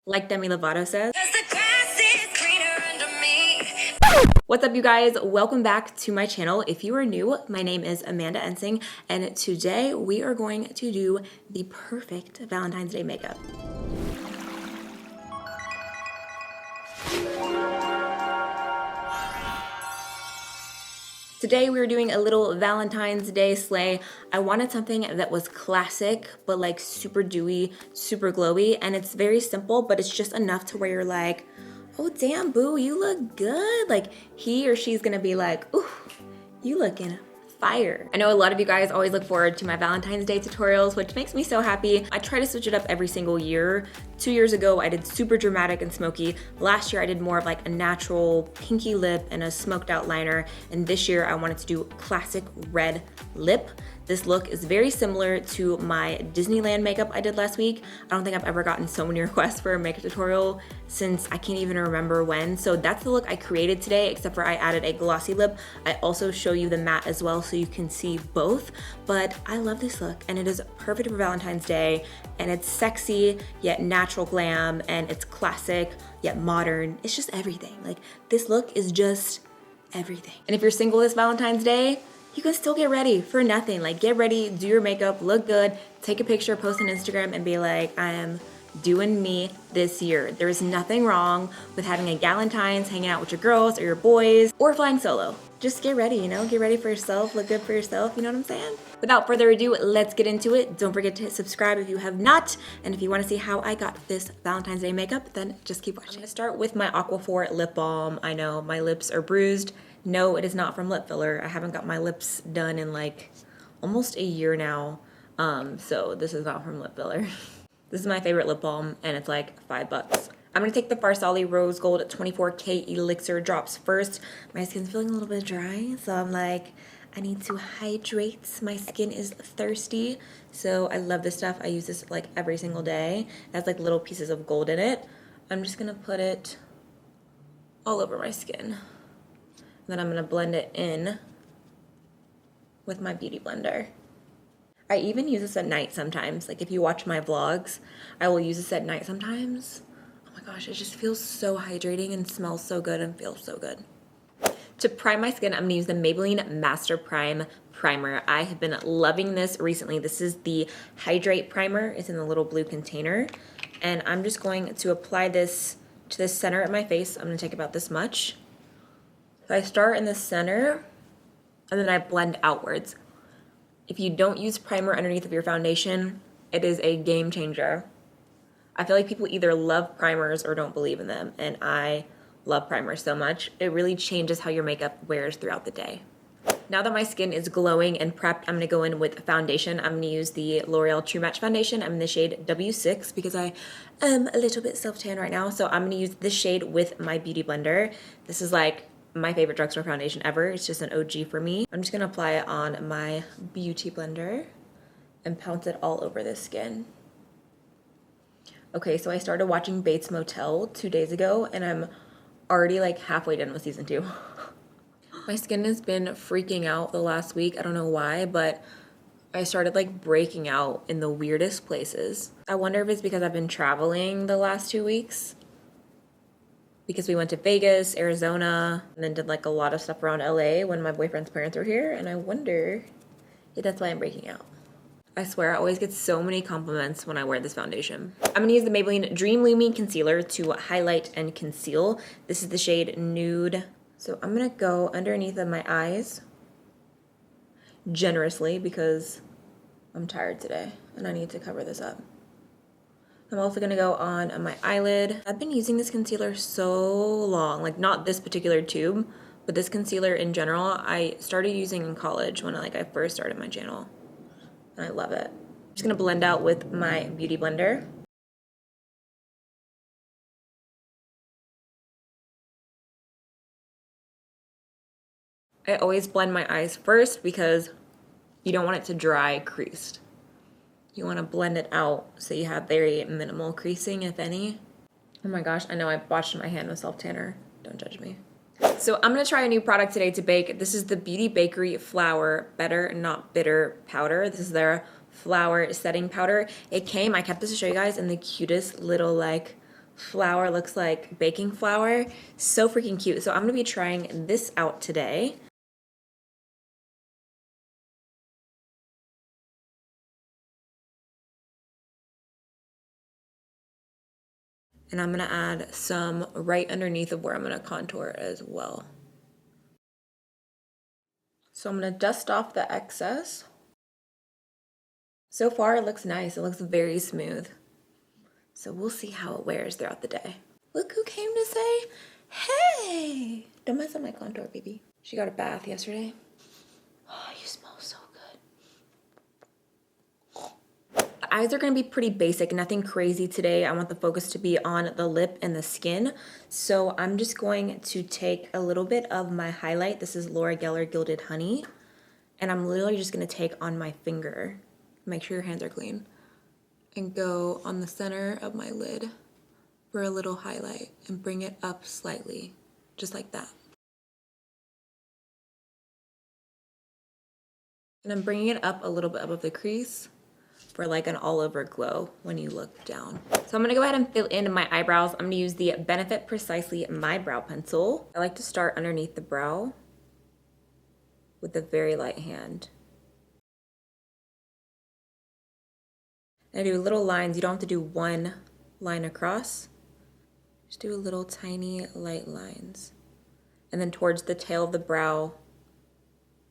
Like Demi Lovato says. What's up, you guys? Welcome back to my channel. If you are new, my name is AmandaEnsing, and today we are going to do the perfect Valentine's Day makeup. Today we were doing a little Valentine's Day slay. I wanted something that was classic, but like super dewy, super glowy, and it's very simple, but it's just enough to where you're like, oh damn boo, you look good. Like he or she's gonna be like, ooh, you looking fire. I know a lot of you guys always look forward to my Valentine's Day tutorials, which makes me so happy. I try to switch it up every single year. 2 years ago, I did super dramatic and smoky. Last year, I did more of like a natural pinky lip and a smoked out liner. And this year, I wanted to do classic red lip. This look is very similar to my Disneyland makeup I did last week. I don't think I've ever gotten so many requests for a makeup tutorial since I can't even remember when. So that's the look I created today, except for I added a glossy lip. I also show you the matte as well so you can see both. But I love this look and it is perfect for Valentine's Day, and it's sexy yet natural glam, and it's classic yet modern. It's just everything. Like this look is just everything. And if you're single this Valentine's Day, you can still get ready for nothing. Like get ready, do your makeup, look good, take a picture, post on Instagram and be like, I am doing me this year. There is nothing wrong with having a Galentine's, hanging out with your girls or your boys, or flying solo. Just get ready, you know? Get ready for yourself, look good for yourself, you know what I'm saying? Without further ado, let's get into it. Don't forget to hit subscribe if you have not, and if you wanna see how I got this Valentine's Day makeup, then just keep watching. I'm gonna start with my Aquaphor lip balm. I know my lips are bruised. No, it is not from lip filler. I haven't got my lips done in like almost a year now, so this is not from lip filler. This is my favorite lip balm, and it's like $5. I'm gonna take the Farsali Rose Gold 24K Elixir drops first. My skin's feeling a little bit dry, so I'm like, I need to hydrate. My skin is thirsty, so I love this stuff. I use this like every single day. It has like little pieces of gold in it. I'm just gonna put it all over my skin. Then I'm gonna blend it in with my beauty blender. I even use this at night sometimes. Like if you watch my vlogs, I will use this at night sometimes. Oh my gosh, it just feels so hydrating and smells so good and feels so good. To prime my skin, I'm gonna use the Maybelline Master Prime Primer. I have been loving this recently. This is the Hydrate Primer. It's in the little blue container. And I'm just going to apply this to the center of my face. I'm gonna take about this much. So I start in the center and then I blend outwards. If you don't use primer underneath of your foundation, it is a game changer. I feel like people either love primers or don't believe in them, and I love primers so much. It really changes how your makeup wears throughout the day. Now that my skin is glowing and prepped, I'm gonna go in with foundation. I'm gonna use the L'Oreal True Match Foundation. I'm in the shade W6 because I am a little bit self-tan right now. So I'm gonna use this shade with my beauty blender. This is like my favorite drugstore foundation ever. It's just an OG for me. I'm just gonna apply it on my beauty blender and pounce it all over the skin. Okay, so I started watching Bates Motel 2 days ago and I'm already like halfway done with season 2. My skin has been freaking out the last week. I don't know why, but I started like breaking out in the weirdest places. I wonder if it's because I've been traveling the last 2 weeks. Because we went to Vegas, Arizona, and then did like a lot of stuff around LA when my boyfriend's parents were here, and I wonder if that's why I'm breaking out. I swear I always get so many compliments when I wear this foundation. I'm gonna use the Maybelline Dream Lumi Concealer to highlight and conceal. This is the shade Nude. So I'm gonna go underneath of my eyes generously because I'm tired today and I need to cover this up. I'm also gonna go on my eyelid. I've been using this concealer so long, like not this particular tube, but this concealer in general, I started using in college when I first started my channel, and I love it. I'm just gonna blend out with my beauty blender. I always blend my eyes first because you don't want it to dry creased. You want to blend it out so you have very minimal creasing, if any. Oh my gosh, I know I botched my hand with self-tanner. Don't judge me. So I'm gonna try a new product today to bake. This is the Beauty Bakerie Flour Better Not Bitter Powder. This is their flour setting powder. It came, I kept this to show you guys, in the cutest little like flour looks like baking flour. So freaking cute. So I'm gonna be trying this out today. And I'm gonna add some right underneath of where I'm gonna contour as well. So I'm gonna dust off the excess. So far it looks nice, it looks very smooth. So we'll see how it wears throughout the day. Look who came to say, hey! Don't mess up my contour, baby. She got a bath yesterday. Oh, you smell so good. The eyes are gonna be pretty basic, nothing crazy today. I want the focus to be on the lip and the skin. So I'm just going to take a little bit of my highlight. This is Laura Geller Gilded Honey. And I'm literally just gonna take on my finger. Make sure your hands are clean. And go on the center of my lid for a little highlight and bring it up slightly, just like that. And I'm bringing it up a little bit above the crease for like an all over glow when you look down. So I'm gonna go ahead and fill in my eyebrows. I'm gonna use the Benefit Precisely My Brow Pencil. I like to start underneath the brow with a very light hand. And I do little lines. You don't have to do one line across. Just do a little tiny light lines. And then towards the tail of the brow,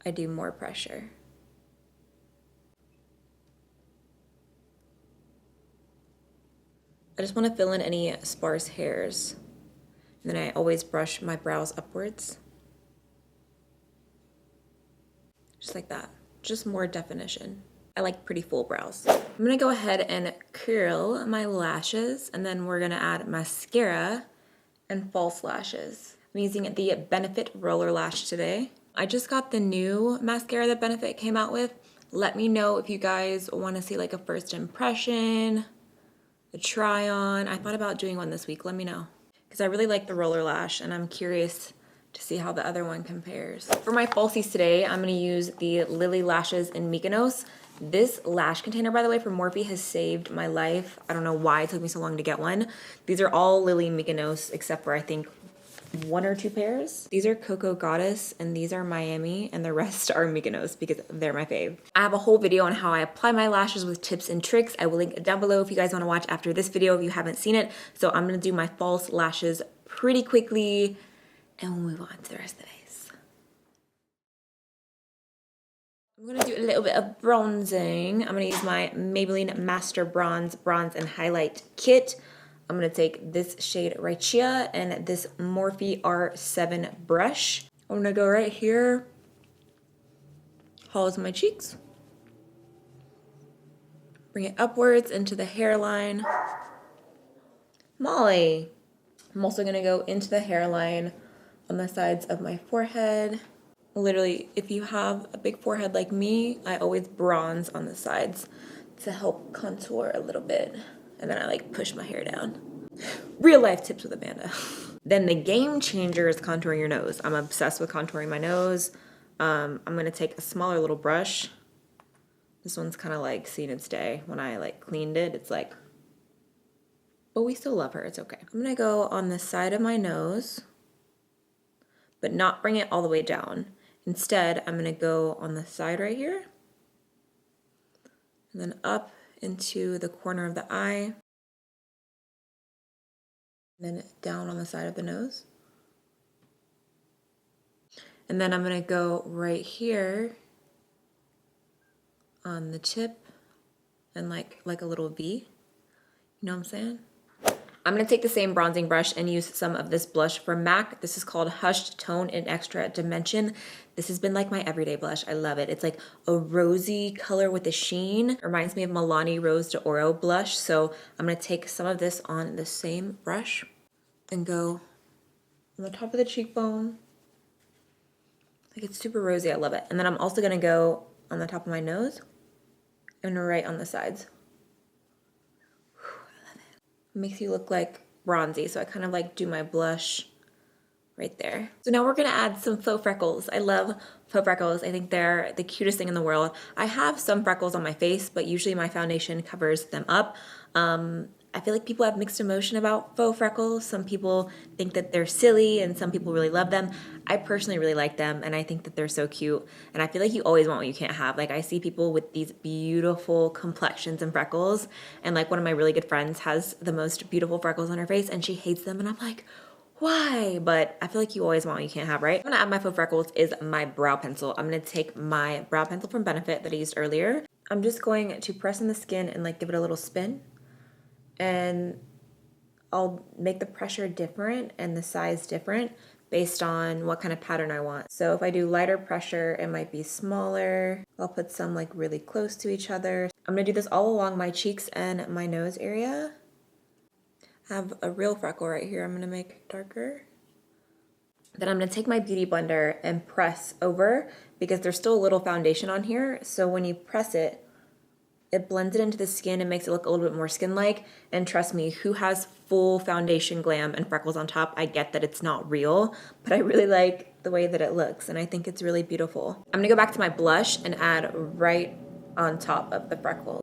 I do more pressure. I just want to fill in any sparse hairs. And then I always brush my brows upwards. Just like that. Just more definition. I like pretty full brows. I'm gonna go ahead and curl my lashes, and then we're gonna add mascara and false lashes. I'm using the Benefit Roller Lash today. I just got the new mascara that Benefit came out with. Let me know if you guys wanna see like a first impression, a try on. I thought about doing one this week, let me know. Because I really like the roller lash and I'm curious to see how the other one compares. For my falsies today, I'm gonna use the Lily Lashes in Mykonos. This lash container, by the way, from Morphe has saved my life. I don't know why it took me so long to get one. These are all Lily Mykonos, except for I think 1 or 2 pairs. These are Coco Goddess, and these are Miami, and the rest are Mykonos because they're my fave. I have a whole video on how I apply my lashes with tips and tricks. I will link it down below if you guys wanna watch after this video if you haven't seen it. So I'm gonna do my false lashes pretty quickly, and we'll move on to the rest of the face. I'm gonna do a little bit of bronzing. I'm gonna use my Maybelline Master Bronze and Highlight Kit. I'm gonna take this shade right here and this Morphe R7 brush. I'm gonna go right here, hollows my cheeks. Bring it upwards into the hairline. Molly. I'm also gonna go into the hairline on the sides of my forehead. Literally, if you have a big forehead like me, I always bronze on the sides to help contour a little bit. And then I like push my hair down. Real life tips with Amanda. Then the game changer is contouring your nose. I'm obsessed with contouring my nose. I'm gonna take a smaller little brush. This one's kind of like seen its day. When I like cleaned it, it's like, but we still love her, it's okay. I'm gonna go on the side of my nose, but not bring it all the way down. Instead, I'm gonna go on the side right here, and then up into the corner of the eye, and then down on the side of the nose. And then I'm gonna go right here on the tip and like a little V, you know what I'm saying? I'm gonna take the same bronzing brush and use some of this blush from MAC. This is called Hushed Tone in Extra Dimension. This has been like my everyday blush. I love it. It's like a rosy color with a sheen. It reminds me of Milani Rose d'Oro blush. So I'm gonna take some of this on the same brush and go on the top of the cheekbone. Like it's super rosy, I love it. And then I'm also gonna go on the top of my nose and right on the sides. Makes you look like bronzy, so I kind of like do my blush right there. So now we're gonna add some faux freckles. I love faux freckles. I think they're the cutest thing in the world. I have some freckles on my face, but usually my foundation covers them up. I feel like people have mixed emotion about faux freckles. Some people think that they're silly and some people really love them. I personally really like them and I think that they're so cute. And I feel like you always want what you can't have. Like I see people with these beautiful complexions and freckles, and like one of my really good friends has the most beautiful freckles on her face and she hates them, and I'm like, why? But I feel like you always want what you can't have, right? I'm gonna add my faux freckles is my brow pencil. I'm gonna take my brow pencil from Benefit that I used earlier. I'm just going to press in the skin and like give it a little spin, and I'll make the pressure different and the size different based on what kind of pattern I want. So if I do lighter pressure, it might be smaller. I'll put some like really close to each other. I'm gonna do this all along my cheeks and my nose area. I have a real freckle right here I'm gonna make darker. Then I'm gonna take my beauty blender and press over because there's still a little foundation on here. So when you press it, it blends it into the skin and makes it look a little bit more skin-like. And trust me, who has full foundation glam and freckles on top, I get that it's not real, but I really like the way that it looks and I think it's really beautiful. I'm gonna go back to my blush and add right on top of the freckles.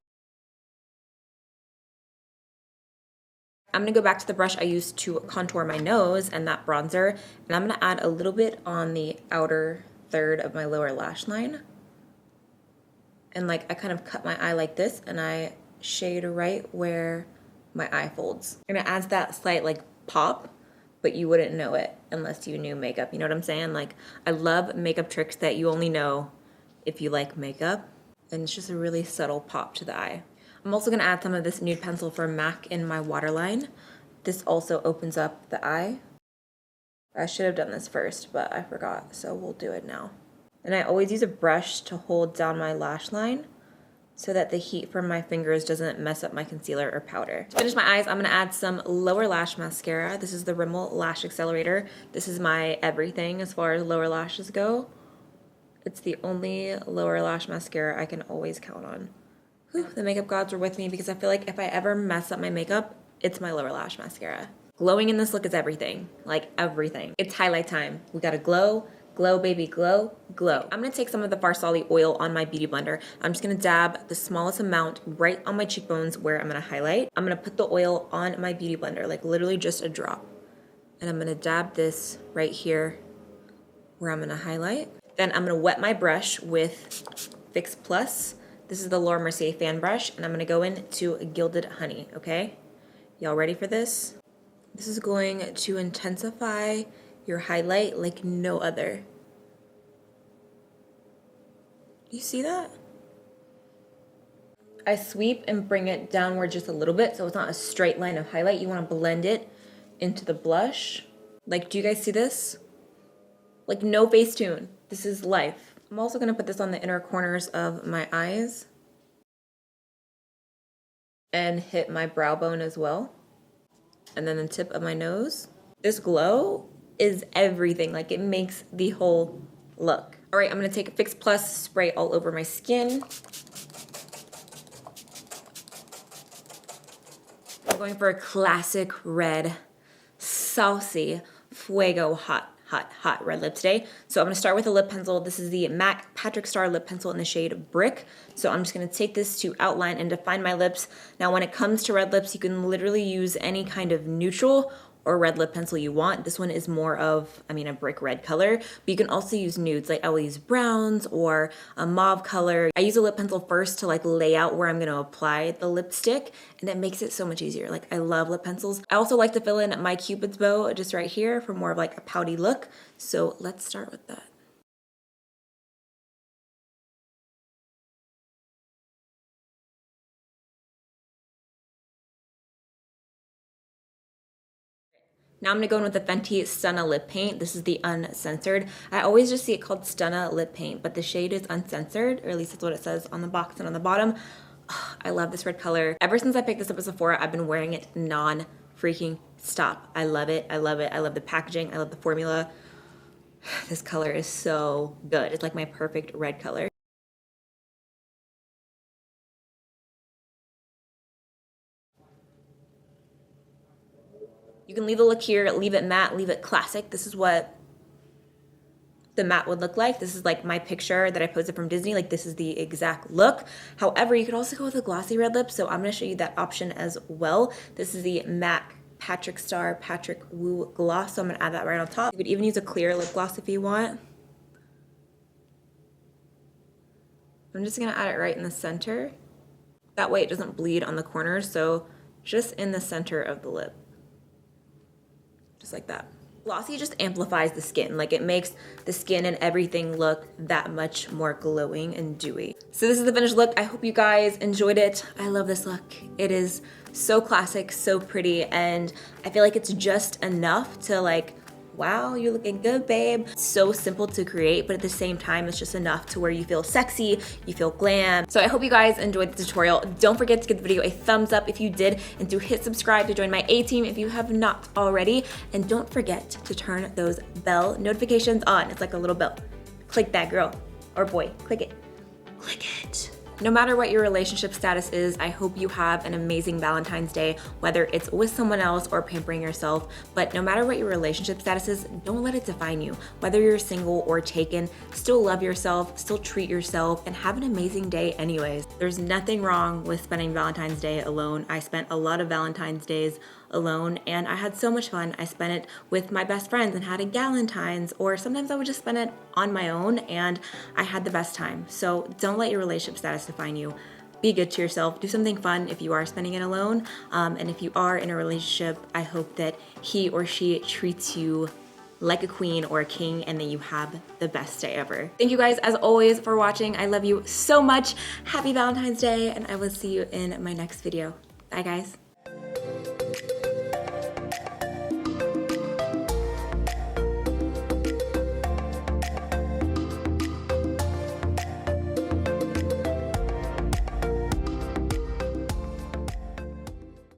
I'm gonna go back to the brush I used to contour my nose and that bronzer, and I'm gonna add a little bit on the outer third of my lower lash line. And like I kind of cut my eye like this and I shade right where my eye folds. And it adds that slight like pop, but you wouldn't know it unless you knew makeup. You know what I'm saying? Like I love makeup tricks that you only know if you like makeup. And it's just a really subtle pop to the eye. I'm also gonna add some of this nude pencil from MAC in my waterline. This also opens up the eye. I should have done this first, but I forgot, so we'll do it now. And I always use a brush to hold down my lash line so that the heat from my fingers doesn't mess up my concealer or powder. To finish my eyes, I'm gonna add some lower lash mascara. This is the Rimmel Lash Accelerator. This is my everything as far as lower lashes go. It's the only lower lash mascara I can always count on. Whew, the makeup gods were with me because I feel like if I ever mess up my makeup, it's my lower lash mascara. Glowing in this look is everything, like everything. It's highlight time. We gotta glow. Glow, baby, glow, glow. I'm gonna take some of the Farsali oil on my beauty blender. I'm just gonna dab the smallest amount right on my cheekbones where I'm gonna highlight. I'm gonna put the oil on my beauty blender, like literally just a drop. And I'm gonna dab this right here where I'm gonna highlight. Then I'm gonna wet my brush with Fix Plus. This is the Laura Mercier fan brush, and I'm gonna go into Gilded Honey, okay? Y'all ready for this? This is going to intensify your highlight like no other. You see that? I sweep and bring it downward just a little bit so it's not a straight line of highlight. You want to blend it into the blush. Like, do you guys see this? Like no Facetune. This is life. I'm also gonna put this on the inner corners of my eyes and hit my brow bone as well. And then the tip of my nose. This glow is everything. Like it makes the whole look. All right, I'm gonna take a Fix Plus, spray all over my skin. I'm going for a classic red, saucy, fuego hot red lip today. So I'm gonna start with a lip pencil. This is the MAC Patrick Star lip pencil in the shade Brick. So I'm just gonna take this to outline and define my lips. Now when it comes to red lips, you can literally use any kind of neutral or red lip pencil you want. This one is more of, a brick red color, but you can also use nudes. Like I will use browns or a mauve color. I use a lip pencil first to like lay out where I'm gonna apply the lipstick, and that makes it so much easier. Like I love lip pencils. I also like to fill in my Cupid's bow just right here for more of like a pouty look. So let's start with that. Now I'm gonna go in with the Fenty Stunna Lip Paint. This is the uncensored. I always just see it called Stunna Lip Paint, but the shade is uncensored, or at least that's what it says on the box and on the bottom. Oh, I love this red color. Ever since I picked this up at Sephora, I've been wearing it non-freaking stop. I love it, I love it. I love the packaging, I love the formula. This color is so good. It's like my perfect red color. You can leave the look here, leave it matte, leave it classic. This is what the matte would look like. This is like my picture that I posted from Disney. Like this is the exact look. However, you could also go with a glossy red lip. So I'm gonna show you that option as well. This is the MAC Patrick Star Patrick Woo gloss. So I'm gonna add that right on top. You could even use a clear lip gloss if you want. I'm just gonna add it right in the center. That way it doesn't bleed on the corners. So just in the center of the lip. Just like that. Glossy just amplifies the skin. Like it makes the skin and everything look that much more glowing and dewy. So this is the finished look. I hope you guys enjoyed it. I love this look. It is so classic, so pretty, and I feel like it's just enough to like, wow, you're looking good, babe. So simple to create, but at the same time, it's just enough to where you feel sexy, you feel glam. So I hope you guys enjoyed the tutorial. Don't forget to give the video a thumbs up if you did, and to hit subscribe to join my A-team if you have not already. And don't forget to turn those bell notifications on. It's like a little bell. Click that, girl or boy, click it, click it. No matter what your relationship status is, I hope you have an amazing Valentine's Day, whether it's with someone else or pampering yourself. But no matter what your relationship status is, don't let it define you. Whether you're single or taken, still love yourself, still treat yourself, and have an amazing day anyways. There's nothing wrong with spending Valentine's Day alone. I spent a lot of Valentine's days alone and I had so much fun. I spent it with my best friends and had a Galentine's, or sometimes I would just spend it on my own and I had the best time. So don't let your relationship status define you. Be good to yourself. Do something fun if you are spending it alone. And if you are in a relationship, I hope that he or she treats you like a queen or a king and that you have the best day ever. Thank you guys as always for watching. I love you so much. Happy Valentine's Day, and I will see you in my next video. Bye guys.